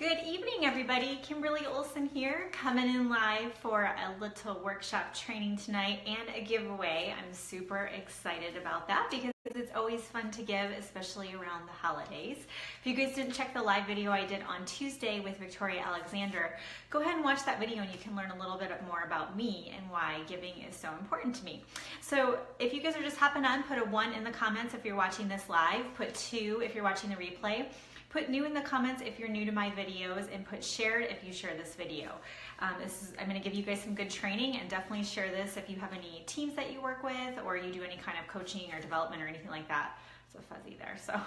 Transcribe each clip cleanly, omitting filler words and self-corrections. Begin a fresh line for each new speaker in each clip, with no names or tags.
Good evening, everybody. Kimberly Olson here, coming in live for a little workshop training tonight and a giveaway. I'm super excited about that because it's always fun to give, especially around the holidays. If you guys didn't check the live video I did on Tuesday with Victoria Alexander, go ahead and watch that video and you can learn a little bit more about me and why giving is so important to me. So if you guys are just hopping on, put a 1 in the comments if you're watching this live, put 2 if you're watching the replay. Put new in the comments if you're new to my videos, and put shared if you share this video. I'm going to give you guys some good training, and definitely share this if you have any teams that you work with or you do any kind of coaching or development or anything like that. It's a fuzzy there, so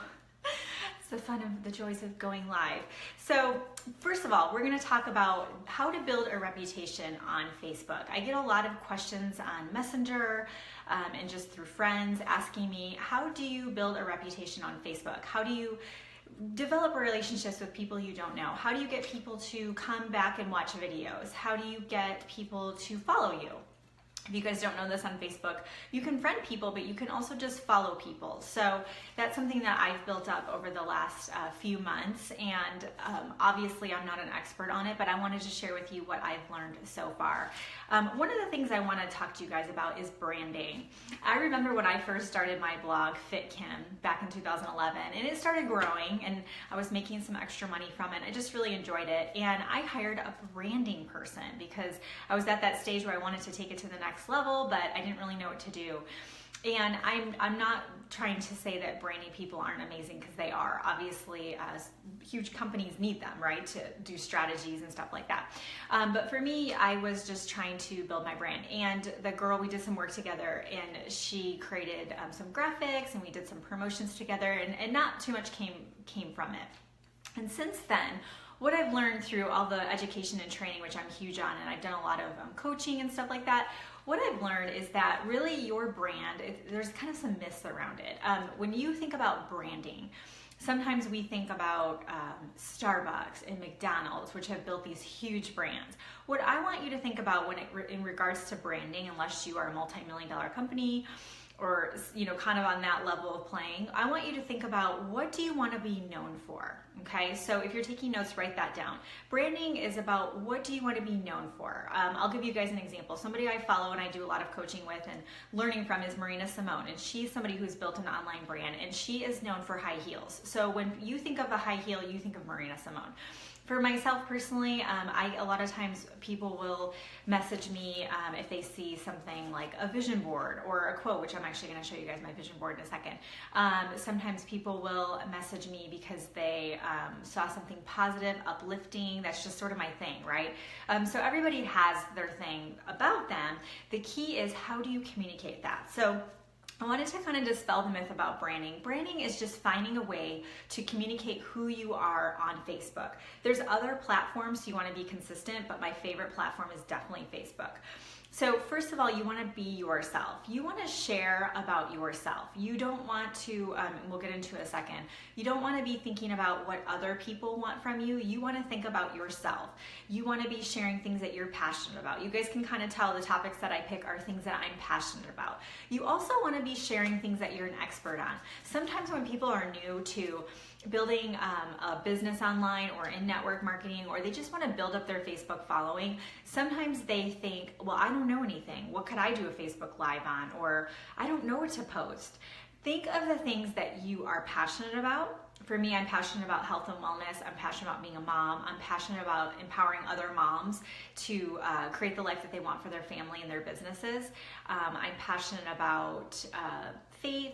it's the fun of the joys of going live. So first of all, we're going to talk about how to build a reputation on Facebook. I get a lot of questions on Messenger and just through friends asking me, how do you build a reputation on Facebook? How do you develop relationships with people you don't know? How do you get people to come back and watch videos? How do you get people to follow you? If you guys don't know this on Facebook, you can friend people, but you can also just follow people. So that's something that I've built up over the last few months, and obviously I'm not an expert on it, but I wanted to share with you what I've learned so far. One of the things I want to talk to you guys about is branding. I remember when I first started my blog, Fit Kim, back in 2011, and it started growing, and I was making some extra money from it. I just really enjoyed it, and I hired a branding person because I was at that stage where I wanted to take it to the next level, but I didn't really know what to do. And I'm not trying to say that branding people aren't amazing, because they are. Obviously, huge companies need them, right, to do strategies and stuff like that. But for me, I was just trying to build my brand. And the girl, we did some work together, and she created some graphics, and we did some promotions together, and not too much came from it. And since then, what I've learned through all the education and training, which I'm huge on, and I've done a lot of coaching and stuff like that, what I've learned is that really your brand, there's kind of some myths around it. When you think about branding, sometimes we think about Starbucks and McDonald's, which have built these huge brands. What I want you to think about in regards to branding, unless you are a multi-million-dollar company, or kind of on that level of playing, I want you to think about, what do you want to be known for? Okay, so if you're taking notes, write that down. Branding is about, what do you want to be known for? I'll give you guys an example. Somebody I follow and I do a lot of coaching with and learning from is Marina Simone, and she's somebody who's built an online brand, and she is known for high heels. So when you think of a high heel, you think of Marina Simone. For myself personally, a lot of times people will message me if they see something like a vision board or a quote, which I'm actually going to show you guys my vision board in a second. Sometimes people will message me because they saw something positive, uplifting. That's just sort of my thing, right? So everybody has their thing about them. The key is, how do you communicate that? So I wanted to kind of dispel the myth about branding. Branding is just finding a way to communicate who you are on Facebook. There's other platforms you want to be consistent, but my favorite platform is definitely Facebook. So first of all, you want to be yourself. You want to share about yourself. You don't want to, and we'll get into it in a second, you don't want to be thinking about what other people want from you. You want to think about yourself. You want to be sharing things that you're passionate about. You guys can kind of tell the topics that I pick are things that I'm passionate about. You also want to be sharing things that you're an expert on. Sometimes when people are new to building a business online or in network marketing, or they just want to build up their Facebook following, sometimes they think, well, I don't know anything. What could I do a Facebook Live on? Or I don't know what to post. Think of the things that you are passionate about. For me, I'm passionate about health and wellness. I'm passionate about being a mom. I'm passionate about empowering other moms to create the life that they want for their family and their businesses. I'm passionate about faith,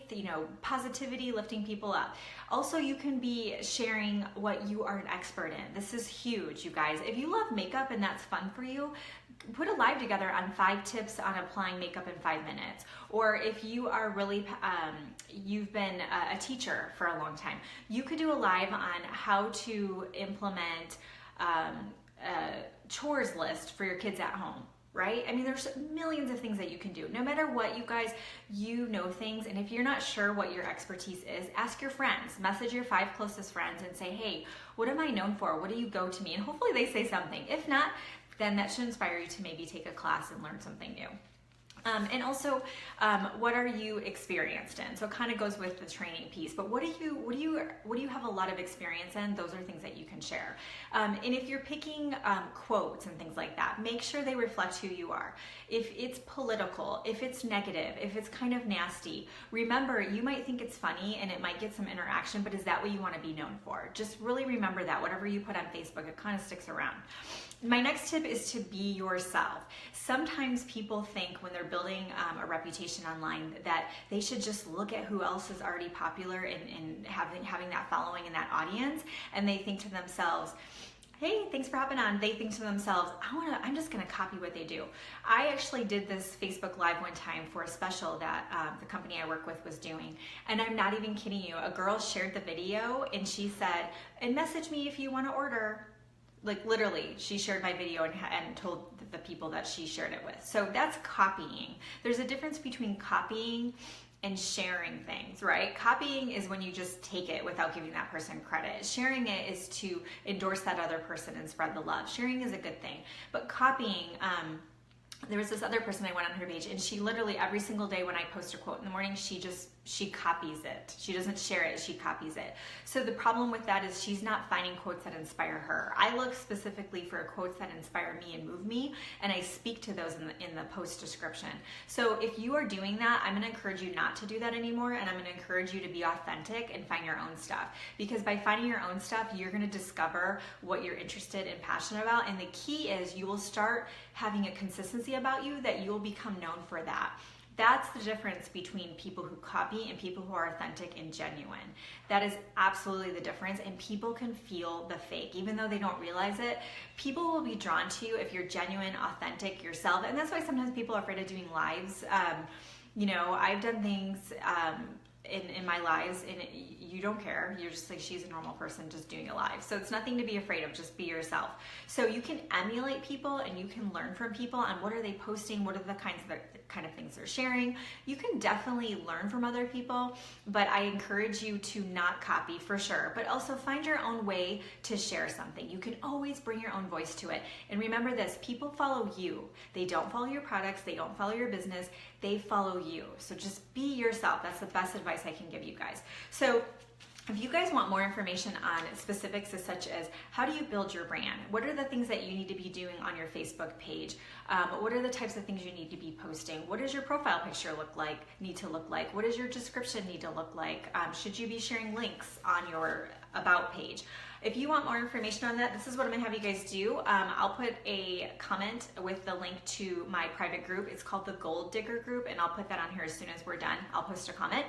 positivity, lifting people up. Also, you can be sharing what you are an expert in. This is huge, you guys. If you love makeup and that's fun for you, put a live together on 5 tips on applying makeup in 5 minutes. Or if you are really, you've been a teacher for a long time, you could do a live on how to implement a chores list for your kids at home. Right? I mean, there's millions of things that you can do. No matter what, you guys, you know things. And if you're not sure what your expertise is, ask your friends. Message your 5 closest friends and say, hey, what am I known for? What do you go to me? And hopefully they say something. If not, then that should inspire you to maybe take a class and learn something new. And also, what are you experienced in? So it kind of goes with the training piece. But what do you have a lot of experience in? Those are things that you can share. And if you're picking quotes and things like that, make sure they reflect who you are. If it's political, if it's negative, if it's kind of nasty, remember, you might think it's funny and it might get some interaction, but is that what you want to be known for? Just really remember that whatever you put on Facebook, it kind of sticks around. My next tip is to be yourself. Sometimes people think when they're building a reputation online that they should just look at who else is already popular and having that following and that audience, and they think to themselves, hey, thanks for hopping on. They think to themselves, I'm just gonna copy what they do. I actually did this Facebook Live one time for a special that the company I work with was doing. And I'm not even kidding you. A girl shared the video and she said, and message me if you wanna order. Like literally, she shared my video and told the people that she shared it with. So that's copying. There's a difference between copying and sharing things, right? Copying is when you just take it without giving that person credit. Sharing it is to endorse that other person and spread the love. Sharing is a good thing. But copying, there was this other person I went on her page, and she literally every single day when I post a quote in the morning, she copies it. She doesn't share it, she copies it. So the problem with that is she's not finding quotes that inspire her. I look specifically for quotes that inspire me and move me, and I speak to those in the post description. So if you are doing that, I'm gonna encourage you not to do that anymore, and I'm gonna encourage you to be authentic and find your own stuff. Because by finding your own stuff, you're gonna discover what you're interested and passionate about, and the key is you will start having a consistency about you that you will become known for that. That's the difference between people who copy and people who are authentic and genuine. That is absolutely the difference, and people can feel the fake. Even though they don't realize it, people will be drawn to you if you're genuine, authentic, yourself. And that's why sometimes people are afraid of doing lives. You know, I've done things in my lives, and you don't care. You're just like, she's a normal person just doing it live. So it's nothing to be afraid of, just be yourself. So you can emulate people and you can learn from people on what are they posting, what are the kind of things they're sharing. You can definitely learn from other people, but I encourage you to not copy for sure, but also find your own way to share something. You can always bring your own voice to it. And remember this, people follow you. They don't follow your products, they don't follow your business, they follow you. So just be yourself. That's the best advice I can give you guys. So if you guys want more information on specifics such as how do you build your brand, what are the things that you need to be doing on your Facebook page, what are the types of things you need to be posting, what does your profile picture need to look like, what does your description need to look like, should you be sharing links on your about page? If you want more information on that, this is what I'm gonna have you guys do. I'll put a comment with the link to my private group. It's called the Gold Digger Group, and I'll put that on here as soon as we're done. I'll post a comment.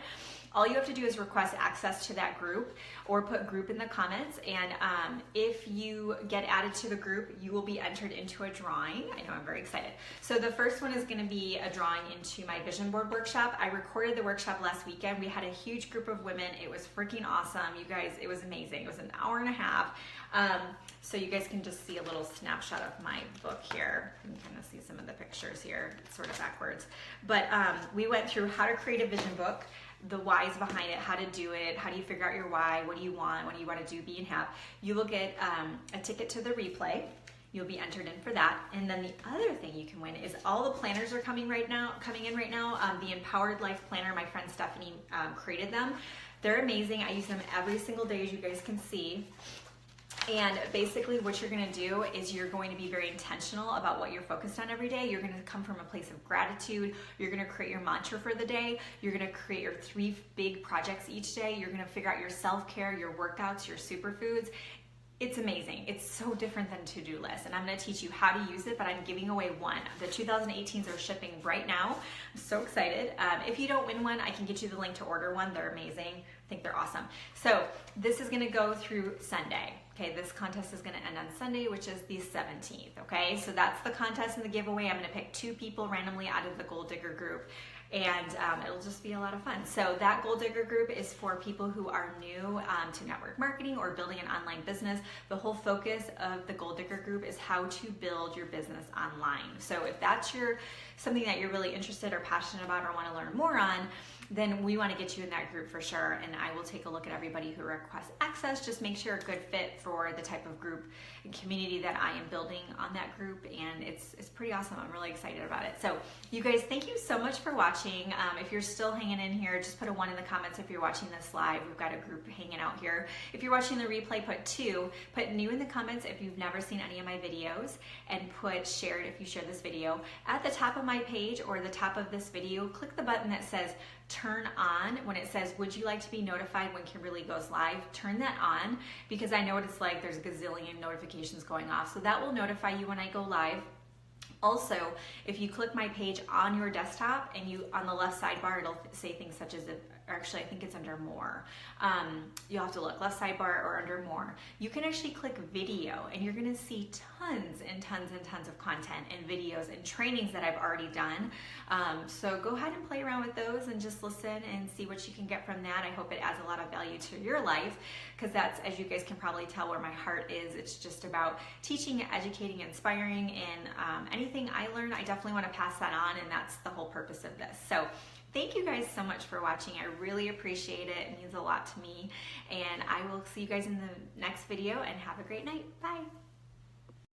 All you have to do is request access to that group or put group in the comments, and if you get added to the group, you will be entered into a drawing. I know, I'm very excited. So the first one is gonna be a drawing into my vision board workshop. I recorded the workshop last weekend. We had a huge group of women. It was freaking awesome. You guys, it was amazing. It was an hour and a half. So you guys can just see a little snapshot of my book here. You can kind of see some of the pictures here, it's sort of backwards. But we went through how to create a vision book, the whys behind it, how to do it, how do you figure out your why, what do you want to do, be, and have. You will get a ticket to the replay. You'll be entered in for that. And then the other thing you can win is all the planners are coming in right now. The Empowered Life Planner, my friend Stephanie created them. They're amazing. I use them every single day, as you guys can see. And basically what you're gonna do is you're going to be very intentional about what you're focused on every day. You're gonna come from a place of gratitude. You're gonna create your mantra for the day. You're gonna create your 3 big projects each day. You're gonna figure out your self-care, your workouts, your superfoods. It's amazing. It's so different than to-do lists, and I'm gonna teach you how to use it, but I'm giving away one. The 2018s are shipping right now. I'm so excited. If you don't win one, I can get you the link to order one. They're amazing. I think they're awesome. So this is gonna go through Sunday. Okay, this contest is gonna end on Sunday, which is the 17th, okay? So that's the contest and the giveaway. I'm gonna pick 2 people randomly out of the Gold Digger group, and it'll just be a lot of fun. So that Gold Digger group is for people who are new to network marketing or building an online business. The whole focus of the Gold Digger group is how to build your business online. So if that's something that you're really interested or passionate about or wanna learn more on, then we want to get you in that group for sure. And I will take a look at everybody who requests access, just make sure a good fit for the type of group and community that I am building on that group. And it's pretty awesome. I'm really excited about it. So you guys, thank you so much for watching. If you're still hanging in here, just put a 1 in the comments if you're watching this live. We've got a group hanging out here. If you're watching the replay, put 2. Put new in the comments if you've never seen any of my videos, and put shared if you share this video. At the top of my page or the top of this video, click the button that says turn on. When it says, would you like to be notified when Kimberly goes live? Turn that on, because I know what it's like. There's a gazillion notifications going off. So that will notify you when I go live. Also, if you click my page on your desktop and you on the left sidebar, it'll say things such as, actually I think it's under more. You'll have to look, left sidebar or under more. You can actually click video, and you're gonna see tons and tons and tons of content and videos and trainings that I've already done. So go ahead and play around with those and just listen and see what you can get from that. I hope it adds a lot of value to your life, because that's, as you guys can probably tell, where my heart is. It's just about teaching, educating, inspiring, and anything I learn, I definitely want to pass that on, and that's the whole purpose of this. So thank you guys so much for watching. I really appreciate it. It means a lot to me, and I will see you guys in the next video, and have a great night. Bye.